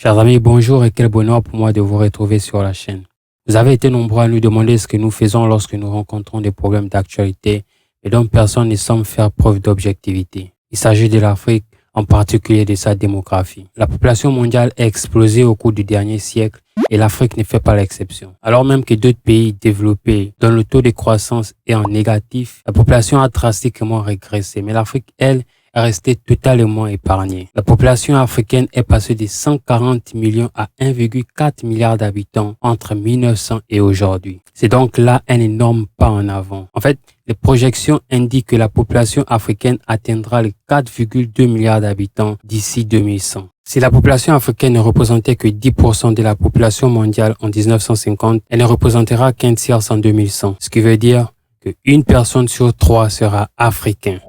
Chers amis, bonjour et quel bonheur pour moi de vous retrouver sur la chaîne. Vous avez été nombreux à nous demander ce que nous faisons lorsque nous rencontrons des problèmes d'actualité et dont personne ne semble faire preuve d'objectivité. Il s'agit de l'Afrique, en particulier de sa démographie. La population mondiale a explosé au cours du dernier siècle et l'Afrique ne fait pas l'exception. Alors même que d'autres pays développés dont le taux de croissance est en négatif, la population a drastiquement régressé, mais l'Afrique, elle, est restée totalement épargnée. La population africaine est passée de 140 millions à 1,4 milliard d'habitants entre 1900 et aujourd'hui. C'est donc là un énorme pas en avant. En fait, les projections indiquent que la population africaine atteindra les 4,2 milliards d'habitants d'ici 2100. Si la population africaine ne représentait que 10% de la population mondiale en 1950, elle ne représentera qu'un tiers en 2100, ce qui veut dire qu'une personne sur 3 sera africain.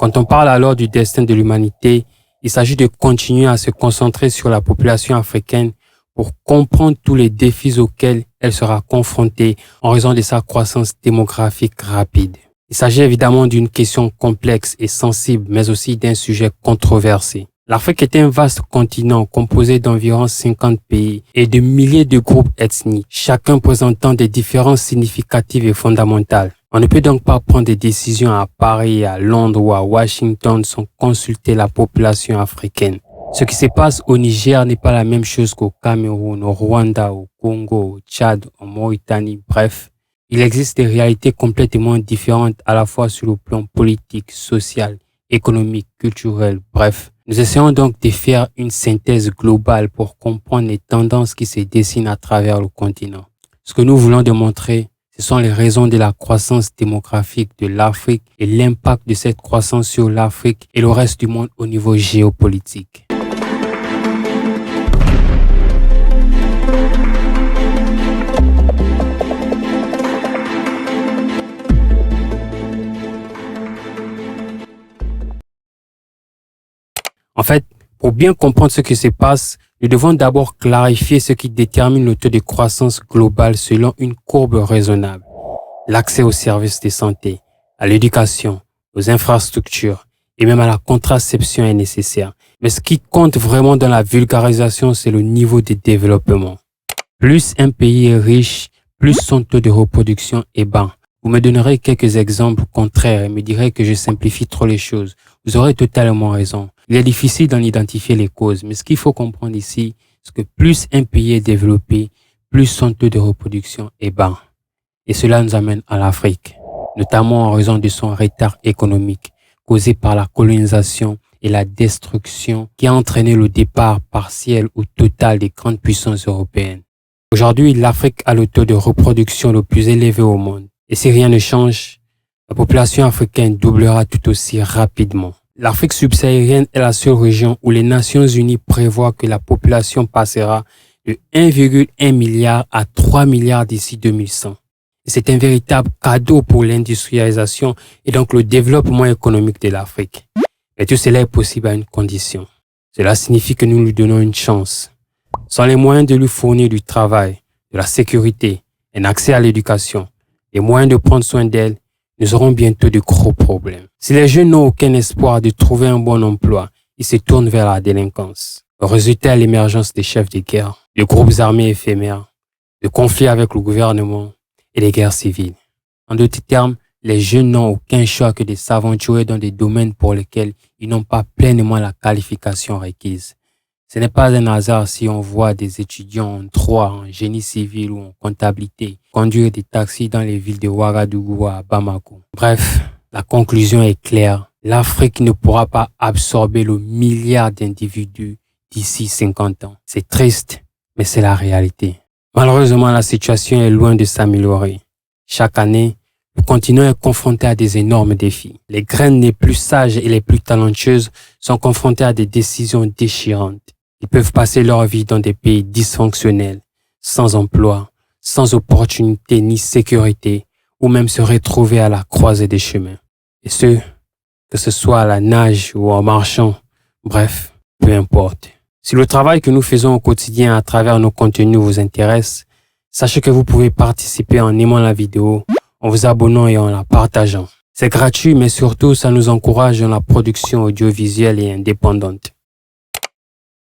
Quand on parle alors du destin de l'humanité, il s'agit de continuer à se concentrer sur la population africaine pour comprendre tous les défis auxquels elle sera confrontée en raison de sa croissance démographique rapide. Il s'agit évidemment d'une question complexe et sensible, mais aussi d'un sujet controversé. L'Afrique est un vaste continent composé d'environ 50 pays et de milliers de groupes ethniques, chacun présentant des différences significatives et fondamentales. On ne peut donc pas prendre des décisions à Paris, à Londres ou à Washington sans consulter la population africaine. Ce qui se passe au Niger n'est pas la même chose qu'au Cameroun, au Rwanda, au Congo, au Tchad, en Mauritanie, bref. Il existe des réalités complètement différentes à la fois sur le plan politique, social, économique, culturel, bref. Nous essayons donc de faire une synthèse globale pour comprendre les tendances qui se dessinent à travers le continent. Ce que nous voulons démontrer, ce sont les raisons de la croissance démographique de l'Afrique et l'impact de cette croissance sur l'Afrique et le reste du monde au niveau géopolitique. En fait, pour bien comprendre ce qui se passe, nous devons d'abord clarifier ce qui détermine le taux de croissance global selon une courbe raisonnable. L'accès aux services de santé, à l'éducation, aux infrastructures et même à la contraception est nécessaire. Mais ce qui compte vraiment dans la vulgarisation, c'est le niveau de développement. Plus un pays est riche, plus son taux de reproduction est bas. Vous me donnerez quelques exemples contraires et me direz que je simplifie trop les choses. Vous aurez totalement raison. Il est difficile d'en identifier les causes, mais ce qu'il faut comprendre ici, c'est que plus un pays est développé, plus son taux de reproduction est bas. Et cela nous amène à l'Afrique, notamment en raison de son retard économique, causé par la colonisation et la destruction qui a entraîné le départ partiel ou total des grandes puissances européennes. Aujourd'hui, l'Afrique a le taux de reproduction le plus élevé au monde. Et si rien ne change, la population africaine doublera tout aussi rapidement. L'Afrique subsaharienne est la seule région où les Nations Unies prévoient que la population passera de 1,1 milliard à 3 milliards d'ici 2100. Et c'est un véritable cadeau pour l'industrialisation et donc le développement économique de l'Afrique. Mais tout cela est possible à une condition. Cela signifie que nous lui donnons une chance. Sans les moyens de lui fournir du travail, de la sécurité, un accès à l'éducation, les moyens de prendre soin d'elle, nous aurons bientôt de gros problèmes. Si les jeunes n'ont aucun espoir de trouver un bon emploi, ils se tournent vers la délinquance. Le résultat est l'émergence des chefs de guerre, de groupes armés éphémères, de conflits avec le gouvernement et des guerres civiles. En d'autres termes, les jeunes n'ont aucun choix que de s'aventurer dans des domaines pour lesquels ils n'ont pas pleinement la qualification requise. Ce n'est pas un hasard si on voit des étudiants en droit, en génie civil ou en comptabilité conduire des taxis dans les villes de Ouagadougou à Bamako. Bref, la conclusion est claire. L'Afrique ne pourra pas absorber le milliard d'individus d'ici 50 ans. C'est triste, mais c'est la réalité. Malheureusement, la situation est loin de s'améliorer. Chaque année, le continent est confronté à des énormes défis. Les graines les plus sages et les plus talentueuses sont confrontées à des décisions déchirantes. Ils peuvent passer leur vie dans des pays dysfonctionnels, sans emploi, sans opportunité ni sécurité, ou même se retrouver à la croisée des chemins. Et que ce soit à la nage ou en marchant, bref, peu importe. Si le travail que nous faisons au quotidien à travers nos contenus vous intéresse, sachez que vous pouvez participer en aimant la vidéo, en vous abonnant et en la partageant. C'est gratuit, mais surtout, ça nous encourage dans la production audiovisuelle et indépendante.